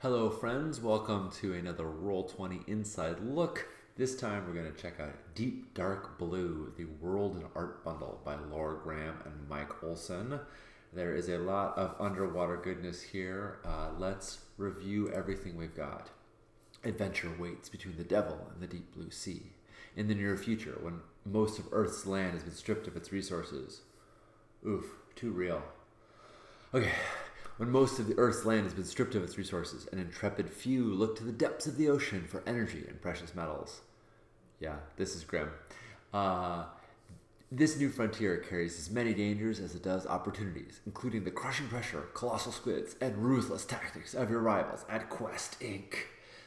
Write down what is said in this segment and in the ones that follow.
Hello, friends. Welcome to another Roll20 Inside Look. This time we're going to check out Deep Dark Blue, the World and Art Bundle by Laura Graham and Mike Olson. There is a lot of underwater goodness here. Let's review everything we've got. Adventure waits between the devil and the deep blue sea. In the near future, when most of Earth's land has been stripped of its resources. Oof, too real. Okay, when most of the Earth's land has been stripped of its resources, an intrepid few look to the depths of the ocean for energy and precious metals. Yeah, this is grim. This new frontier carries as many dangers as it does opportunities, including the crushing pressure, colossal squids, and ruthless tactics of your rivals at Quest Inc.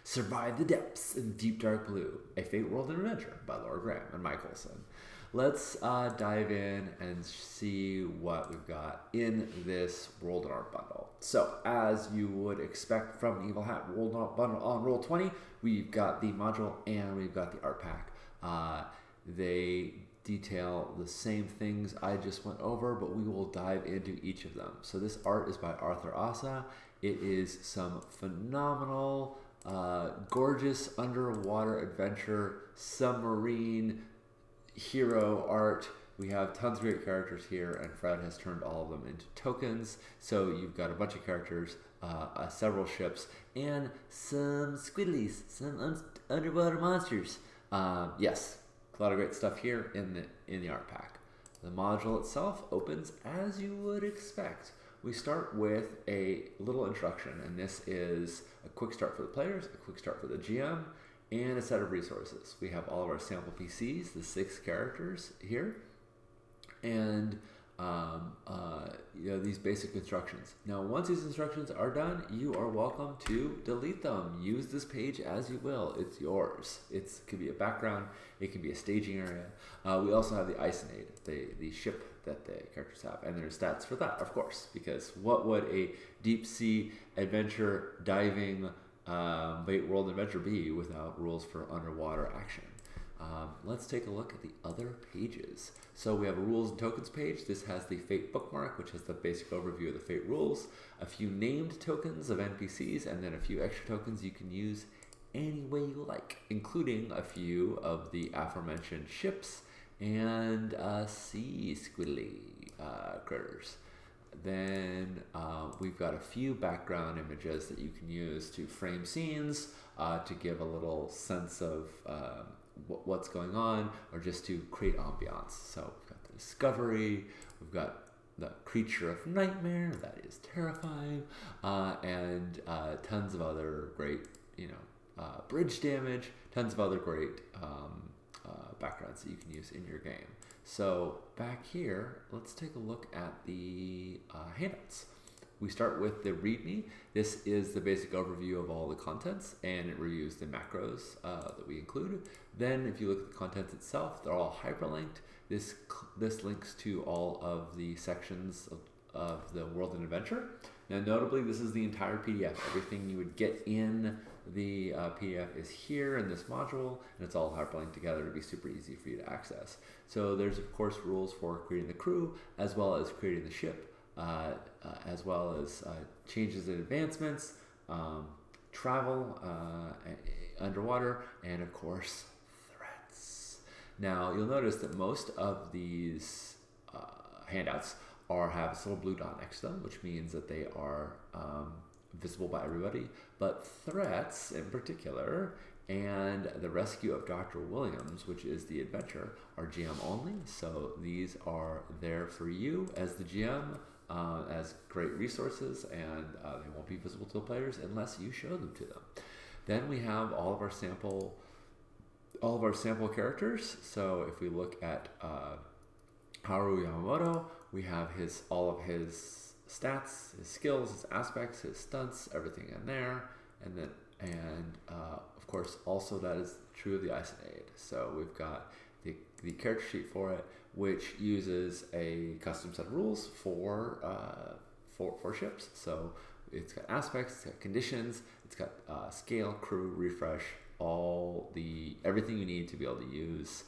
Survive the depths in Deep Dark Blue, a Fate World and Adventure by Laura Graham and Mike Olson. Let's dive in and see what we've got in this World and Art Bundle. So, as you would expect from the Evil Hat World and Art Bundle on Roll20, we've got the module and we've got the art pack. They detail the same things I just went over, but we will dive into each of them. So this art is by Arthur Asa. It is some phenomenal, gorgeous underwater adventure, submarine, hero art. We have tons of great characters here, and Fred has turned all of them into tokens. So you've got a bunch of characters, several ships, and some squidlies, some underwater monsters. Yes, a lot of great stuff here in the art pack. The module itself opens as you would expect. We start with a little introduction, and this is a quick start for the players, a quick start for the GM, and a set of resources. We have all of our sample PCs, the 6 characters here, and these basic instructions. Now, once these instructions are done, you are welcome to delete them. Use this page as you will. It's yours. It could be a background. It can be a staging area. We also have the Isonade, the ship that the characters have, and there's stats for that, of course, because what would a deep sea adventure diving Fate World Adventure be without rules for underwater action? Let's take a look at the other pages. So we have a rules and tokens page. This has the Fate bookmark, which has the basic overview of the Fate rules, a few named tokens of NPCs, and then a few extra tokens you can use any way you like, including a few of the aforementioned ships and sea squiddly critters. Then we've got a few background images that you can use to frame scenes, to give a little sense of what's going on, or just to create ambiance. So we've got the Discovery, we've got the Creature of Nightmare, that is terrifying, and tons of other great, bridge damage, tons of other great backgrounds that you can use in your game. So back here, let's take a look at the handouts. We start with the README. This is the basic overview of all the contents, and it reviews the macros that we include. Then if you look at the contents itself, they're all hyperlinked. This links to all of the sections of the World and Adventure. Now notably, this is the entire PDF. Everything you would get in the PDF is here in this module, and it's all hyperlinked together to be super easy for you to access. So there's of course rules for creating the crew, as well as creating the ship, as well as changes and advancements, travel underwater, and of course threats. Now you'll notice that most of these handouts have this little blue dot next to them, which means that they are visible by everybody, but threats in particular and the rescue of Dr. Williams, which is the adventure, are GM only. So these are there for you as the GM, as great resources, and they won't be visible to the players unless you show them to them. Then we have all of our sample characters. So if we look at Haru Yamamoto, we have all of his stats, his skills, his aspects, his stunts, everything in there, and of course also that is true of the Isonade. So we've got the character sheet for it, which uses a custom set of rules for ships. So it's got aspects, it's got conditions, it's got scale, crew, refresh, everything you need to be able to use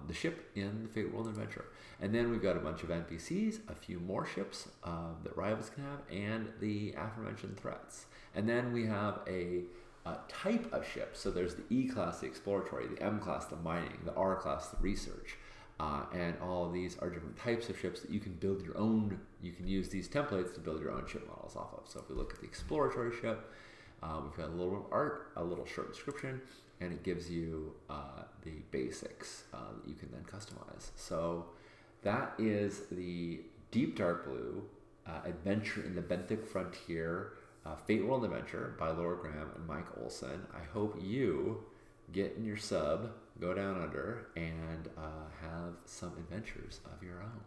the ship in the Fate World Adventure. And then we've got a bunch of NPCs, a few more ships that rivals can have, and the aforementioned threats. And then we have a type of ship. So there's the E class, the exploratory, the M class, the mining, the R class, the research. And all of these are different types of ships that you can build your own. You can use these templates to build your own ship models off of. So if we look at the exploratory ship, we've got a little art, a little short description, and it gives you the basics that you can then customize. So that is the Deep Dark Blue Adventure in the Benthic Frontier Fate World Adventure by Laura Graham and Mike Olson. I hope you get in your sub, go down under, and have some adventures of your own.